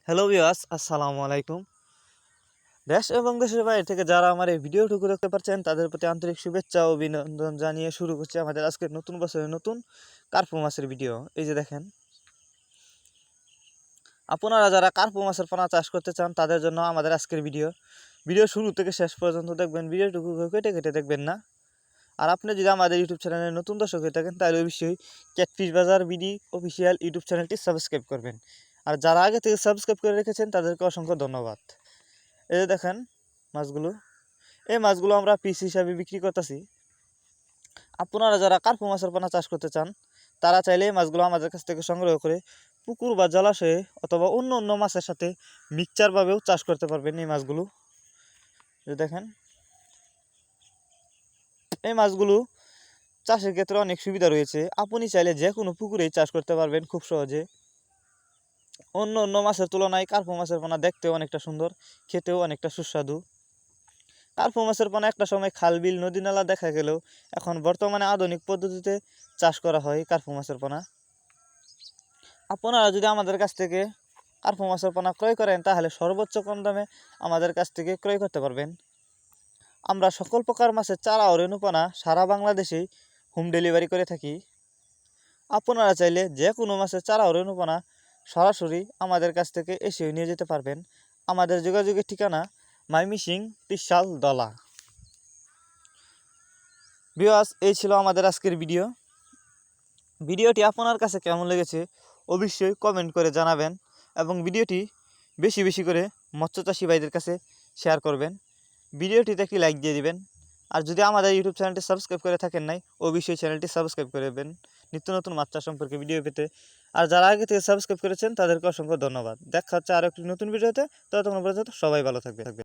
Hello viewers, আসসালামু আলাইকুম। দেশ এবং দেশের বাইরে থেকে যারা আমার এই ভিডিওটুকু দেখতে পাচ্ছেন তাদের প্রতি আন্তরিক শুভেচ্ছা ও অভিনন্দন জানিয়ে শুরু করছি আমাদের আজকের নতুন বছরের নতুন কার্পু মাছের ভিডিও। এই যে দেখেন, আপনারা যারা কার্পু মাছের পোনা চাষ করতে চান তাদের জন্য আমাদের আজকের ভিডিও শুরু থেকে শেষ পর্যন্ত দেখবেন, ভিডিওটুকু কেটে কেটে দেখবেন না। আর আপনি যদি আমাদের ইউটিউব চ্যানেলের নতুন দর্শক হয়ে থাকেন তাহলে অবশ্যই ক্যাটফিশ বাজার বিডি অফিসিয়াল ইউটিউব চ্যানেলটি সাবস্ক্রাইব করবেন। আর যারা আগে থেকে সাবস্ক্রাইব করে রেখেছেন তাদেরকে অসংখ্য ধন্যবাদ। এই যে দেখেন মাছগুলো, এই মাছগুলো আমরা পিস হিসাবে বিক্রি করতেছি। আপনারা যারা কার্পু মাছের পোনা চাষ করতে চান তারা চাইলে এই মাছগুলো আমাদের কাছ থেকে সংগ্রহ করে পুকুর বা জলাশয়ে অথবা অন্য অন্য মাছের সাথে মিক্সচারভাবেও চাষ করতে পারবেন। এই মাছগুলো যে দেখেন, এই মাছগুলো চাষের ক্ষেত্রে অনেক সুবিধা রয়েছে। আপনি চাইলে যে কোনো পুকুরেই চাষ করতে পারবেন খুব সহজে। অন্য অন্য মাছের তুলনায় কার্পু মাছের পোনা দেখতেও অনেকটা সুন্দর, খেতেও অনেকটা সুস্বাদু। কার্পু মাছের পোনা একটা সময় খাল বিল নদী নালা দেখা গেলেও এখন বর্তমানে আধুনিক পদ্ধতিতে চাষ করা হয় কার্পু মাছের পোনা। আপনারা যদি আমাদের কাছ থেকে কার্পু মাছের পোনা ক্রয় করেন তাহলে সর্বোচ্চ কম দামে আমাদের কাছ থেকে ক্রয় করতে পারবেন। আমরা সকল প্রকার মাছের চারা ও রেণুপোনা সারা বাংলাদেশেই হোম ডেলিভারি করে থাকি। আপনারা চাইলে যে কোনো মাছের চারা ও রেণুপোনা সরাসরি আমাদের কাছ থেকে এসেও নিয়ে যেতে পারবেন। আমাদের যোগাযোগের ঠিকানা ময়মনসিংহ ত্রিশাল দলা। ভিউয়ার্স, এই ছিল আমাদের আজকের ভিডিওটি আপনার কাছে কেমন লেগেছে অবশ্যই কমেন্ট করে জানাবেন এবং ভিডিওটি বেশি বেশি করে মৎস্যচাষী ভাইদের কাছে শেয়ার করবেন। ভিডিওটিতে একটি লাইক দিয়ে দিবেন। আর যদি আমাদের ইউটিউব চ্যানেলটি সাবস্ক্রাইব করে থাকেন নাই অবশ্যই চ্যানেলটি সাবস্ক্রাইব করে দেবেন নিত্য নতুন মাছ চাষ সম্পর্কে ভিডিও পেতে। আর যারা আগে থেকে সাবস্ক্রাইব করেছেন তাদেরকে অসংখ্য ধন্যবাদ। দেখা হচ্ছে আরও একটি নতুন ভিডিওতে। ততক্ষণ পর্যন্ত সবাই ভালো থাকবে।